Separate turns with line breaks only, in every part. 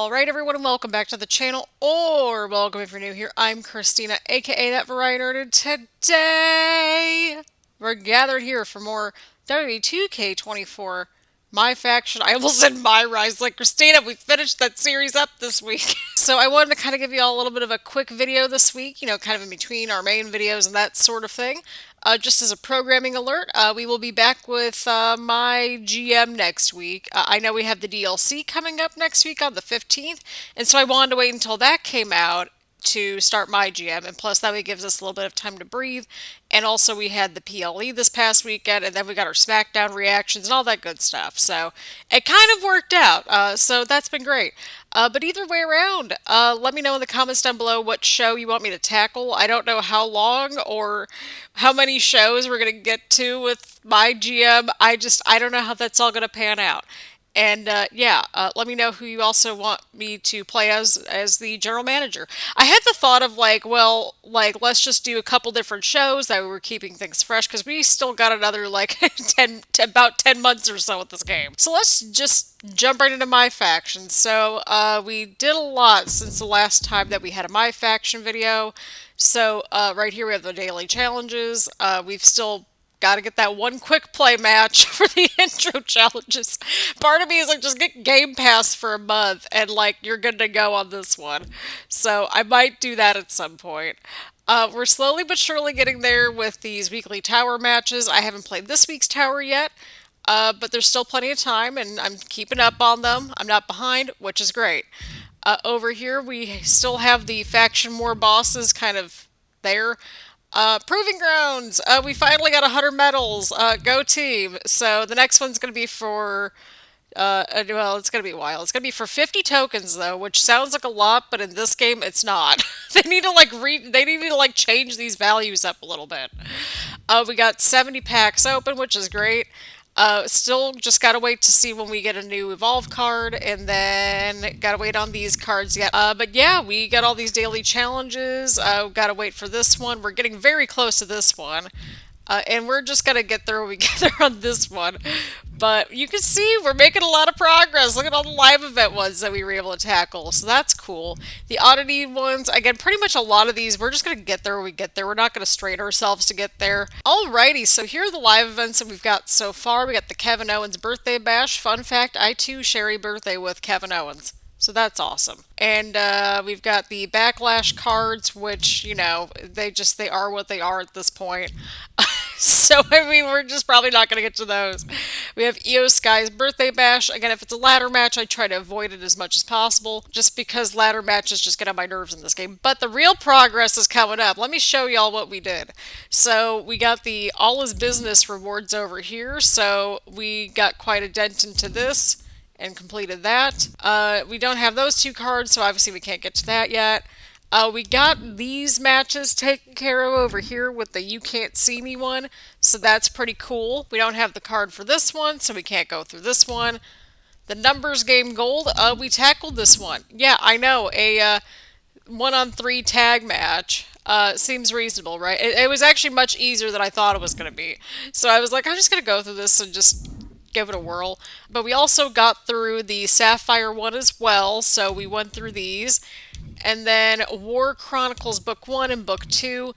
Alright everyone, and welcome back to the channel, or welcome if you're new here. I'm Christina, aka That Variety Nerd, and today we're gathered here for more WWE 2K24 MyFaction. I almost said My Rise, like Christina, we finished that series up this week. So I wanted to kind of give you all a little bit of a quick video this week, kind of in between our main videos and that sort of thing. Just as a programming alert, we will be back with my GM next week. I know we have the DLC coming up next week on the 15th, and so I wanted to wait until that came out to start my GM, and plus that way gives us a little bit of time to breathe. And also we had the PLE this past weekend, and then we got our SmackDown reactions and all that good stuff. So it kind of worked out. So that's been great. But either way around, let me know in the comments down below what show you want me to tackle. I don't know how long or how many shows we're going to get to with my GM. I don't know how that's all going to pan out. And let me know who you also want me to play as the general manager. I had the thought of let's just do a couple different shows that we were keeping things fresh because we still got another about 10 months or so with this game. So let's just jump right into my faction. So we did a lot since the last time that we had a my faction video. So right here we have the daily challenges. We've still got to get that one quick play match for the intro challenges. Part of me is like, just get Game Pass for a month and you're good to go on this one. So I might do that at some point. We're slowly but surely getting there with these weekly tower matches. I haven't played this week's tower yet, but there's still plenty of time and I'm keeping up on them. I'm not behind, which is great. Over here we still have the faction war bosses kind of there. Proving Grounds! We finally got 100 medals! Go team! So the next one's gonna be for, it's gonna be a while. It's gonna be for 50 tokens though, which sounds like a lot, but in this game it's not. They need to they need to change these values up a little bit. We got 70 packs open, which is great. Still just gotta wait to see when we get a new Evolve card, and then gotta wait on these cards yet. But yeah, we got all these daily challenges. Gotta wait for this one. We're getting very close to this one. And we're just gonna get there when we get there on this one. But you can see we're making a lot of progress. Look at all the live event ones that we were able to tackle. So that's cool. The oddity ones, again, pretty much a lot of these, we're just going to get there when we get there. We're not going to strain ourselves to get there. Alrighty, so here are the live events that we've got so far. We got the Kevin Owens birthday bash. Fun fact, I too share a birthday with Kevin Owens. So that's awesome. And we've got the Backlash cards, which, they are what they are at this point. So, I mean, we're just probably not going to get to those. We have Io Sky's birthday bash. Again, if it's a ladder match, I try to avoid it as much as possible, just because ladder matches just get on my nerves in this game. But the real progress is coming up. Let me show y'all what we did. So, we got the All Is Business rewards over here. So, we got quite a dent into this and completed that. We don't have those two cards, so obviously we can't get to that yet. We got these matches taken care of over here with the You Can't See Me one, so that's pretty cool. We don't have the card for this one, so we can't go through this one. The Numbers Game Gold, we tackled this one. Yeah, I know, a 1-on-3 tag match. Seems reasonable, right? It was actually much easier than I thought it was going to be. So I was like, I'm just going to go through this and just give it a whirl. But we also got through the Sapphire one as well, so we went through these. And then War Chronicles Book 1 and Book 2.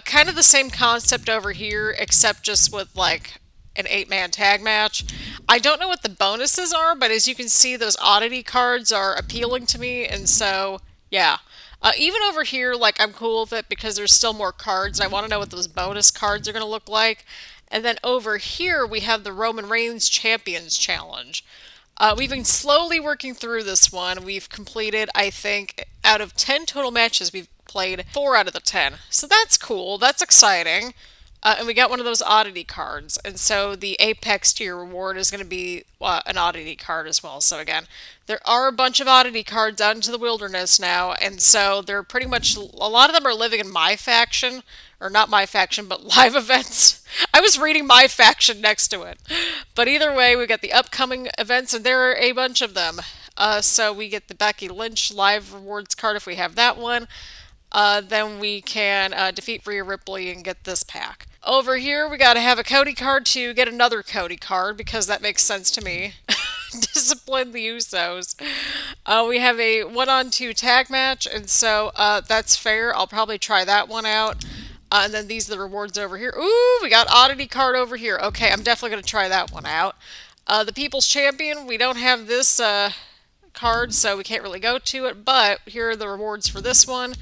Kind of the same concept over here, except just with an 8-man tag match. I don't know what the bonuses are, but as you can see, those oddity cards are appealing to me, and so, yeah. Even over here, I'm cool with it because there's still more cards, and I want to know what those bonus cards are going to look like. And then over here, we have the Roman Reigns Champions Challenge. We've been slowly working through this one. We've completed, I think, out of 10 total matches, we've played 4 out of the 10. So that's cool. That's exciting. And we got one of those oddity cards. And so the Apex tier reward is going to be an oddity card as well. So again, there are a bunch of oddity cards out into the wilderness now. And so they're pretty much, a lot of them are living in my faction. Or not my faction, but live events. I was reading my faction next to it. But either way, we got the upcoming events, and there are a bunch of them. So we get the Becky Lynch live rewards card if we have that one. Then we can defeat Rhea Ripley and get this pack. Over here, we got to have a Cody card to get another Cody card, because that makes sense to me. discipline the Usos. We have a 1-on-2 tag match, and so that's fair. I'll probably try that one out. And then these are the rewards over here. Ooh, we got oddity card over here. Okay, I'm definitely going to try that one out. The People's Champion, we don't have this card, so we can't really go to it, but here are the rewards for this one.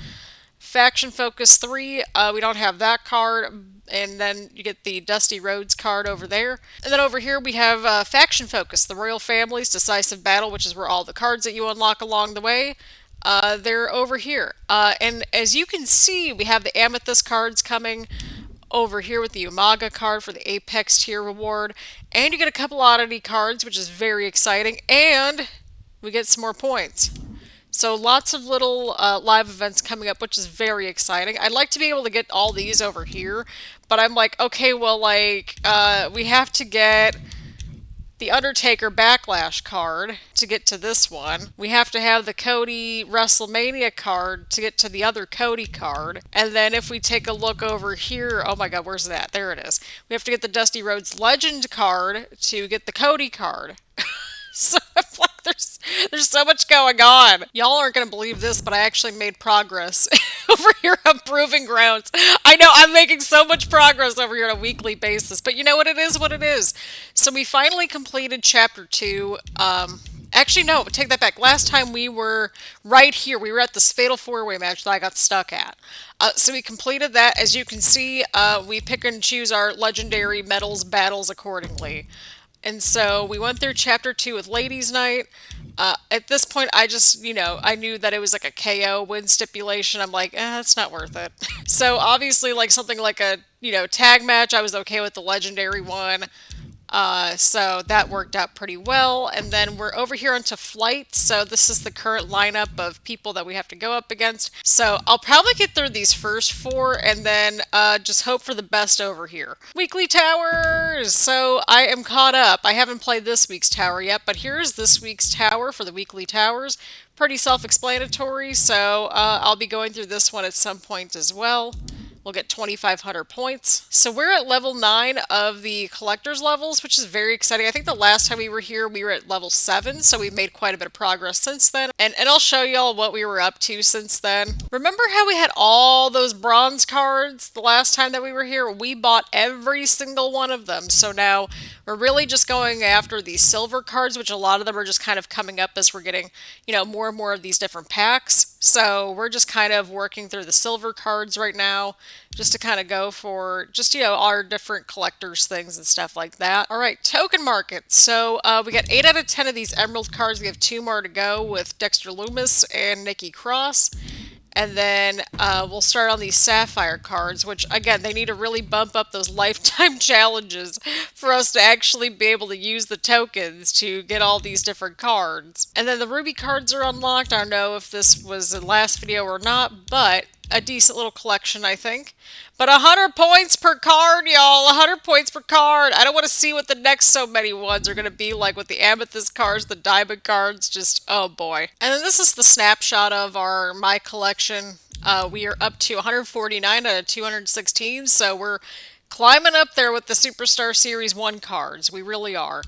Faction Focus 3, we don't have that card, and then you get the Dusty Rhodes card over there. And then over here we have Faction Focus, the Royal Family's Decisive Battle, which is where all the cards that you unlock along the way, they're over here. And as you can see, we have the Amethyst cards coming over here with the Umaga card for the Apex tier reward, and you get a couple oddity cards, which is very exciting, and we get some more points. So lots of little live events coming up, which is very exciting. I'd like to be able to get all these over here, but I'm like, okay, well, like, we have to get the Undertaker Backlash card to get to this one. We have to have the Cody WrestleMania card to get to the other Cody card. And then if we take a look over here, oh my god, where's that? There it is. We have to get the Dusty Rhodes Legend card to get the Cody card. So I'm like, there's so much going on. Y'all aren't going to believe this, but I actually made progress over here on Proving Grounds. I know I'm making so much progress over here on a weekly basis, but you know what, it is what it is. So we finally completed Chapter 2. Actually, no, take that back. Last time we were right here. We were at this Fatal 4-Way match that I got stuck at. So we completed that. As you can see, we pick and choose our legendary medals battles accordingly. And so we went through Chapter 2 with Ladies' Night. At this point, I just, I knew that it was like a KO win stipulation. I'm like, that's not worth it. So obviously, like something like a, tag match, I was okay with the legendary one. So that worked out pretty well. And then we're over here onto Flight. So this is the current lineup of people that we have to go up against. So I'll probably get through these first 4 and then just hope for the best over here. Weekly Towers! So I am caught up. I haven't played this week's tower yet, but here's this week's tower for the Weekly Towers. Pretty self-explanatory, so I'll be going through this one at some point as well. We'll get 2,500 points. So we're at level 9 of the collector's levels, which is very exciting. I think the last time we were here, we were at level 7, so we've made quite a bit of progress since then. And I'll show y'all what we were up to since then. Remember how we had all those bronze cards the last time that we were here? We bought every single one of them. So now we're really just going after these silver cards, which a lot of them are just kind of coming up as we're getting, more and more of these different packs. So we're just kind of working through the silver cards right now, just to kind of go for just, our different collectors things and stuff like that. All right, token market. So we got 8 out of 10 of these emerald cards. We have 2 more to go with Dexter Lumis and Nikki Cross. And then we'll start on these sapphire cards, which, again, they need to really bump up those lifetime challenges for us to actually be able to use the tokens to get all these different cards. And then the ruby cards are unlocked. I don't know if this was the last video or not, but a decent little collection, I think. But 100 points per card, y'all. 100 points per card. I don't want to see what the next so many ones are going to be like with the amethyst cards, the diamond cards. Just, oh boy. And then this is the snapshot of my collection. We are up to 149 out of 216, so we're climbing up there with the Superstar Series 1 cards. We really are.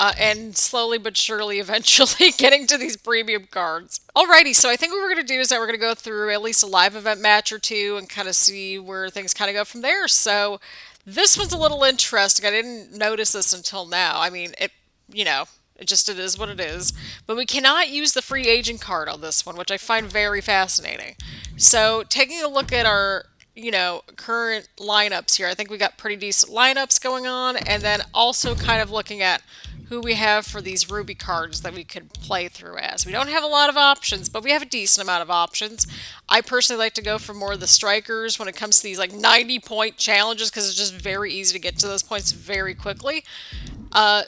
And slowly but surely eventually getting to these premium cards. Alrighty, so I think what we're going to do is that we're going to go through at least a live event match or 2 and kind of see where things kind of go from there. So this one's a little interesting. I didn't notice this until now. I mean, it is what it is. But we cannot use the free agent card on this one, which I find very fascinating. So taking a look at our current lineups here, I think we got pretty decent lineups going on, and then also kind of looking at who we have for these ruby cards that we could play through as. We don't have a lot of options, but we have a decent amount of options. I personally like to go for more of the strikers when it comes to these like 90-point challenges, because it's just very easy to get to those points very quickly.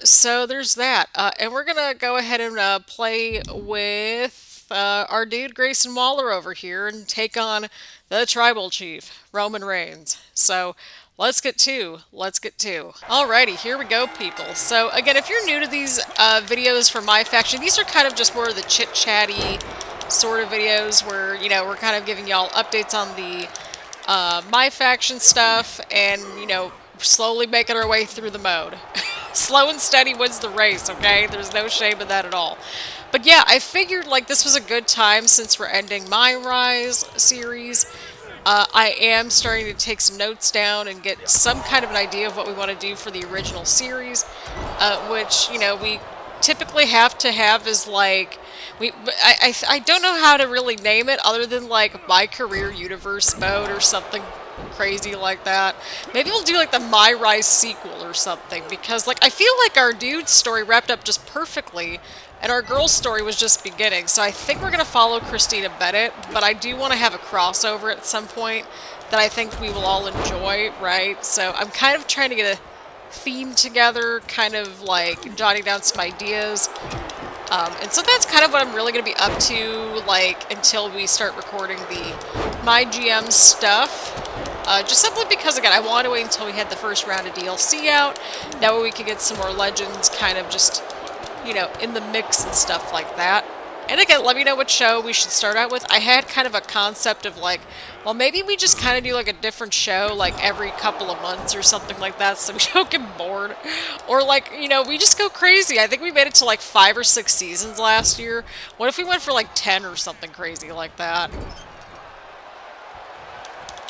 So there's that. And we're going to go ahead and play with our dude Grayson Waller over here and take on the Tribal Chief, Roman Reigns. So let's get to. Alrighty, here we go, people. So again, if you're new to these videos for MyFaction, these are kind of just more of the chit-chatty sort of videos where, we're kind of giving y'all updates on the MyFaction stuff and, slowly making our way through the mode. So Slow and steady wins the race, okay? There's no shame in that at all. But yeah, I figured like this was a good time since we're ending my Rise series. I am starting to take some notes down and get some kind of an idea of what we want to do for the original series, which, you know, we typically have to have is like, I don't know how to really name it other than like My Career Universe mode or something crazy like that. Maybe we'll do like the My Rise sequel or something, because like I feel like our dude's story wrapped up just perfectly and our girl's story was just beginning. So I think we're going to follow Christina Bennett, but I do want to have a crossover at some point that I think we will all enjoy, right? So I'm kind of trying to get a theme together, kind of like jotting down some ideas. And so that's kind of what I'm really going to be up to, like, until we start recording the MyGM stuff. Just simply because, again, I want to wait until we had the first round of DLC out. That way we can get some more Legends kind of just, you know, in the mix and stuff like that. And again, let me know what show we should start out with. I had kind of a concept of like, well, maybe we just kind of do like a different show like every couple of months or something like that so we don't get bored. Or like, you know, we just go crazy. I think we made it to like 5 or 6 seasons last year. What if we went for like 10 or something crazy like that?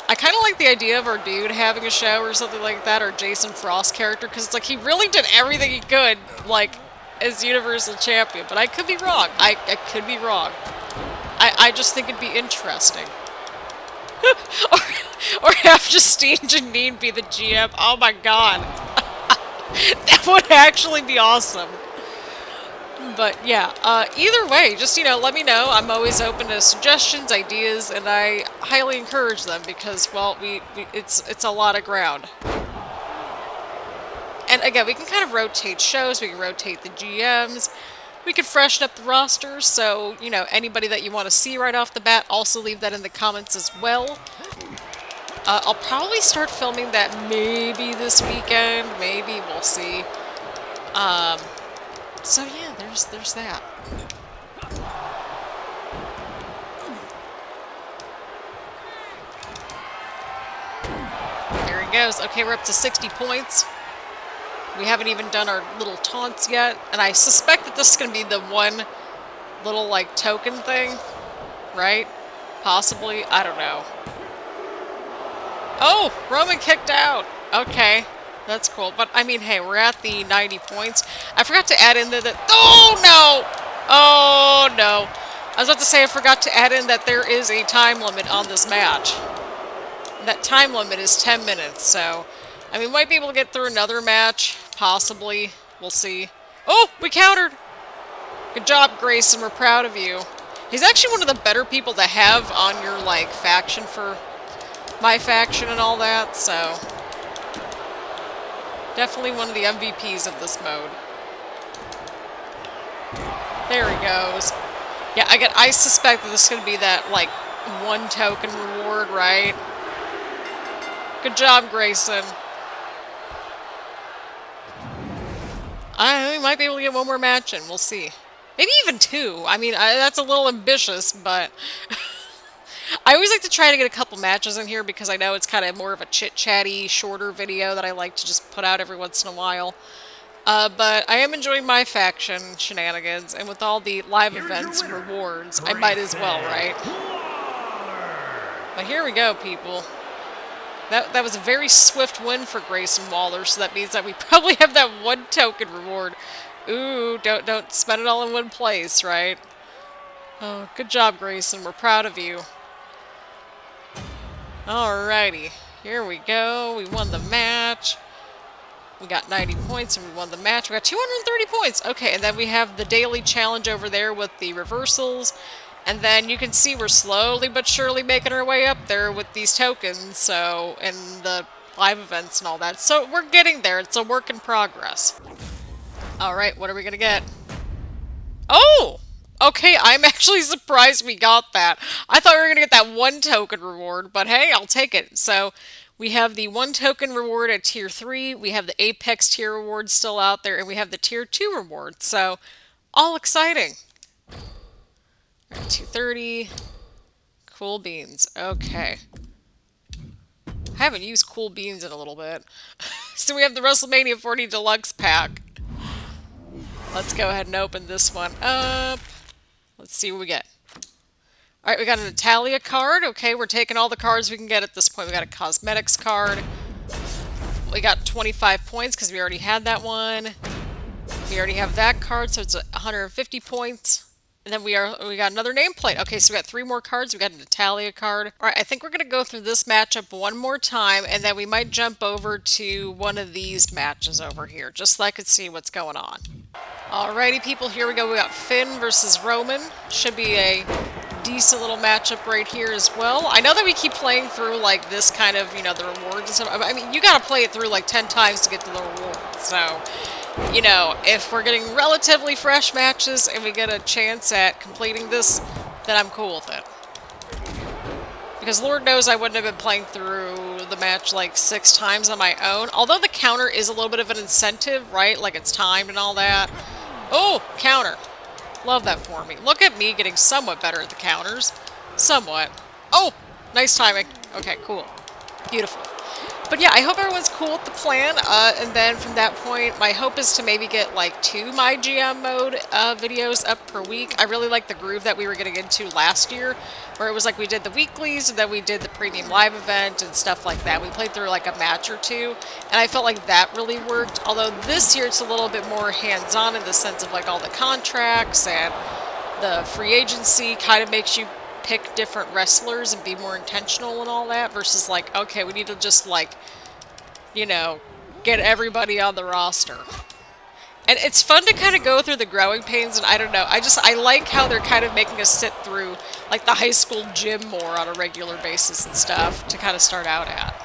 I kind of like the idea of our dude having a show or something like that, or Jason Frost character, because it's like he really did everything he could, like, as Universal Champion, but I could be wrong. I could be wrong. I just think it'd be interesting. or have Justine Janine be the GM. Oh my god. That would actually be awesome. But yeah, either way, just, you know, let me know. I'm always open to suggestions, ideas, and I highly encourage them because, well, it's a lot of ground. And again, we can kind of rotate shows, we can rotate the GMs, we can freshen up the rosters, so, you know, anybody that you want to see right off the bat, also leave that in the comments as well. I'll probably start filming that maybe this weekend, maybe, we'll see. So yeah, there's that. There he goes. Okay, we're up to 60 points. We haven't even done our little taunts yet, and I suspect that this is going to be the one little, like, token thing, right? Possibly. I don't know. Oh! Roman kicked out! Okay. That's cool. But, I mean, hey, we're at the 90 points. I forgot to add in that... Oh, no! Oh, no. I was about to say I forgot to add in that there is a time limit on this match. That time limit is 10 minutes, so... I mean, we might be able to get through another match. Possibly. We'll see. Oh! We countered! Good job, Grayson. We're proud of you. He's actually one of the better people to have on your, like, faction for MyFaction and all that, so... Definitely one of the MVPs of this mode. There he goes. Yeah, I suspect that this is going to be that, like, one token reward, right? Good job, Grayson. We might be able to get one more match in. We'll see. Maybe even 2. I mean, that's a little ambitious, but... I always like to try to get a couple matches in here because I know it's kind of more of a chit-chatty, shorter video that I like to just put out every once in a while. But I am enjoying MyFaction shenanigans, and with all the live events and rewards, I might as well, right? But here we go, people. That was a very swift win for Grayson Waller, so that means that we probably have that one token reward. Ooh, don't spend it all in one place, right? Oh, good job, Grayson. We're proud of you. Alrighty, here we go. We won the match. We got 90 points and we won the match. We got 230 points. Okay, and then we have the daily challenge over there with the reversals. And then you can see we're slowly but surely making our way up there with these tokens, so, and the live events and all that. So we're getting there. It's a work in progress. Alright, what are we gonna get? Oh! Okay, I'm actually surprised we got that. I thought we were gonna get that one token reward, but hey, I'll take it. So, we have the one token reward at Tier 3, we have the Apex tier reward still out there, and we have the Tier 2 reward. So, all exciting. 230. Cool beans. Okay. I haven't used cool beans in a little bit. So we have the WrestleMania 40 Deluxe pack. Let's go ahead and open this one up. Let's see what we get. Alright, we got an Natalia card. Okay, we're taking all the cards we can get at this point. We got a cosmetics card. We got 25 points because we already had that one. We already have that card, so it's 150 points. And then we got another nameplate. Okay, so we got 3 more cards. We got a Natalia card. Alright, I think we're going to go through this matchup one more time, and then we might jump over to one of these matches over here, just so I could see what's going on. Alrighty, people, here we go. We got Finn versus Roman. Should be a decent little matchup right here as well. I know that we keep playing through, like, this kind of, you know, the rewards and stuff. I mean, you gotta play it through, like, 10 times to get to the rewards, so... You know, if we're getting relatively fresh matches and we get a chance at completing this, then I'm cool with it. Because Lord knows I wouldn't have been playing through the match like 6 times on my own. Although the counter is a little bit of an incentive, right? Like it's timed and all that. Oh, counter. Love that for me. Look at me getting somewhat better at the counters. Somewhat. Oh, nice timing. Okay, cool. Beautiful. But yeah, I hope everyone's cool with the plan, and then from that point, my hope is to maybe get like 2 MyGM mode videos up per week. I really like the groove that we were getting into last year, where it was like we did the weeklies, and then we did the premium live event and stuff like that. We played through like a match or 2, and I felt like that really worked. Although this year it's a little bit more hands-on in the sense of like all the contracts and the free agency kind of makes you pick different wrestlers and be more intentional and all that versus like, okay, we need to just like, you know, get everybody on the roster. And it's fun to kind of go through the growing pains, and I don't know, I like how they're kind of making us sit through like the high school gym more on a regular basis and stuff to kind of start out at.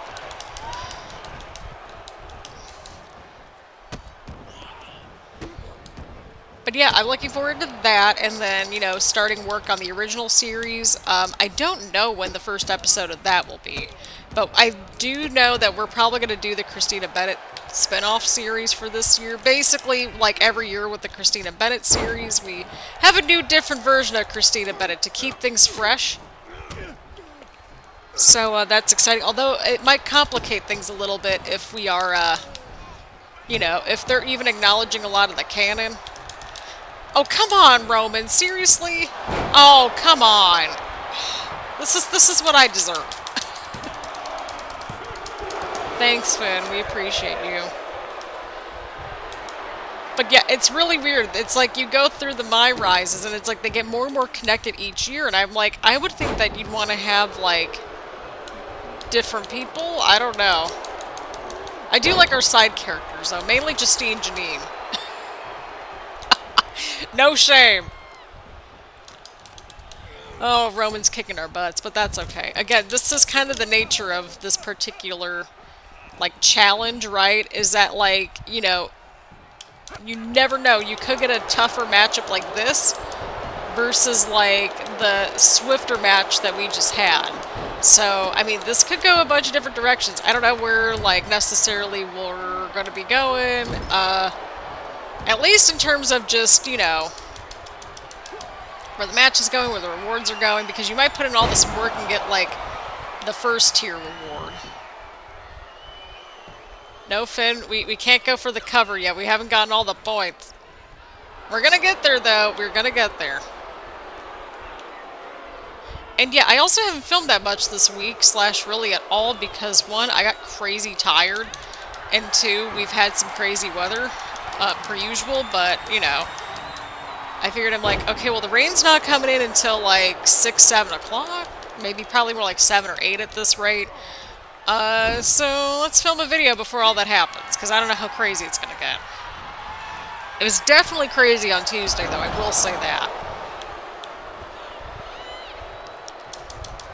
But yeah, I'm looking forward to that, and then, you know, starting work on the original series. I don't know when the first episode of that will be, but I do know that we're probably going to do the Christina Bennett spin-off series for this year. Basically, like every year with the Christina Bennett series, we have a new, different version of Christina Bennett to keep things fresh. So that's exciting, although it might complicate things a little bit if we are, you know, if they're even acknowledging a lot of the canon. Oh, come on, Roman. Seriously? Oh, come on. This is what I deserve. Thanks, Finn. We appreciate you. But yeah, it's really weird. It's like you go through the My Rises, and it's like they get more and more connected each year, and I'm like, I would think that you'd want to have, like, different people? I don't know. I do like our side characters, though. Mainly Justine Janine. No shame. Oh, Roman's kicking our butts, but that's okay. Again, this is kind of the nature of this particular, like, challenge, right? Is that, like, you know, you never know. You could get a tougher matchup like this versus, like, the swifter match that we just had. So, I mean, this could go a bunch of different directions. I don't know where, like, necessarily we're going to be going. At least in terms of just, you know, where the match is going, where the rewards are going, because you might put in all this work and get, like, the first tier reward. No, Finn, we can't go for the cover yet. We haven't gotten all the points. We're gonna get there, though. We're gonna get there. And yeah, I also haven't filmed that much this week, / really at all, because 1, I got crazy tired, and 2, we've had some crazy weather. Per usual, but, you know, I figured I'm like, okay, well, the rain's not coming in until, like, 6, 7 o'clock? Maybe probably more like 7 or 8 at this rate. So let's film a video before all that happens, because I don't know how crazy it's going to get. It was definitely crazy on Tuesday, though, I will say that.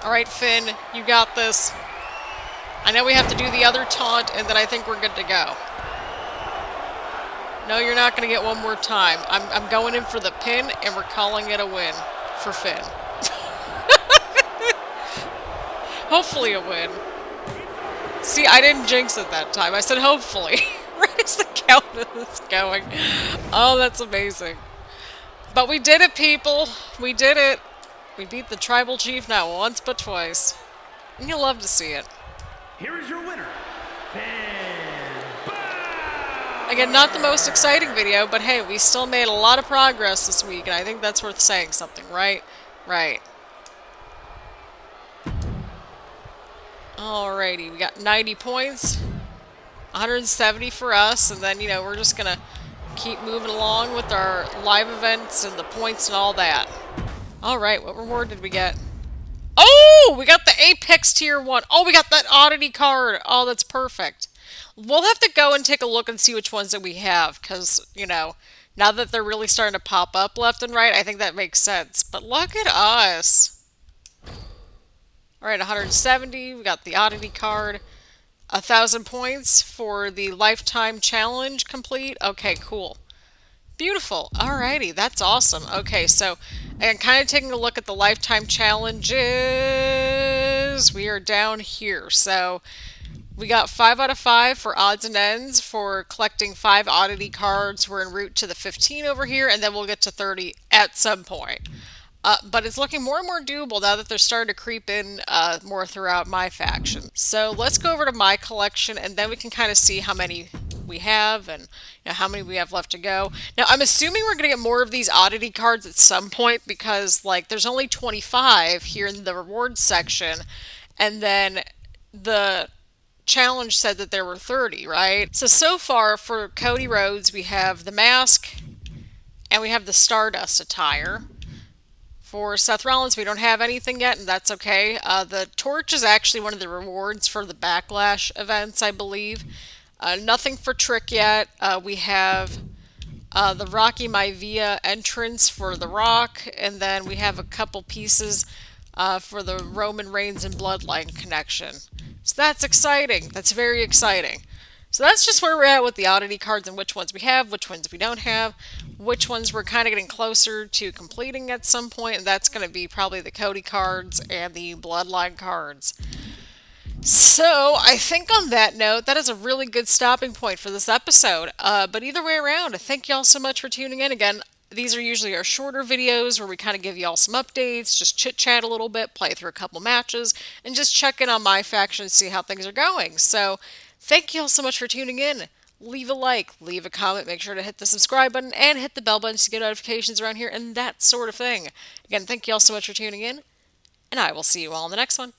Alright, Finn, you got this. I know we have to do the other taunt, and then I think we're good to go. No, you're not going to get one more time. I'm going in for the pin, and we're calling it a win for Finn. Hopefully a win. See, I didn't jinx it that time. I said hopefully. Right as the count is going. Oh, that's amazing. But we did it, people. We did it. We beat the tribal chief not once, but twice. And you'll love to see it.
Here is your winner,
Again, not the most exciting video, but hey, we still made a lot of progress this week, and I think that's worth saying something, right? Right. Alrighty, we got 90 points, 170 for us, and then, you know, we're just gonna keep moving along with our live events and the points and all that. Alright, what reward did we get? Oh, we got the Apex Tier 1. Oh, we got that oddity card. Oh, that's perfect. We'll have to go and take a look and see which ones that we have, because, you know, now that they're really starting to pop up left and right, I think that makes sense. But look at us. Alright, 170. We got the oddity card. 1,000 points for the lifetime challenge complete. Okay, cool. Beautiful. Alrighty, that's awesome. Okay, so, and kind of taking a look at the lifetime challenges, we are down here. So, we got 5 out of 5 for odds and ends for collecting 5 oddity cards. We're en route to the 15 over here, and then we'll get to 30 at some point. But it's looking more and more doable now that they're starting to creep in more throughout my faction. So let's go over to my collection, and then we can kind of see how many we have and, you know, how many we have left to go. Now, I'm assuming we're going to get more of these oddity cards at some point because, like, there's only 25 here in the rewards section, and then the challenge said that there were 30, right? So far for Cody Rhodes, we have the mask and we have the Stardust attire. For Seth Rollins, we don't have anything yet, and that's okay. The torch is actually one of the rewards for the Backlash events, I believe. Nothing for Trick yet. We have the Rocky Maivia entrance for The Rock, and then we have a couple pieces for the Roman Reigns and Bloodline connection. So that's exciting. That's very exciting. So that's just where we're at with the oddity cards and which ones we have, which ones we don't have, which ones we're kind of getting closer to completing at some point, and that's going to be probably the Cody cards and the Bloodline cards. So, I think on that note, that is a really good stopping point for this episode. But either way around, thank y'all so much for tuning in. Again, these are usually our shorter videos where we kind of give y'all some updates, just chit-chat a little bit, play through a couple matches, and just check in on my faction and see how things are going. So, thank y'all so much for tuning in. Leave a like, leave a comment, make sure to hit the subscribe button, and hit the bell button to get notifications around here, and that sort of thing. Again, thank y'all so much for tuning in, and I will see you all in the next one.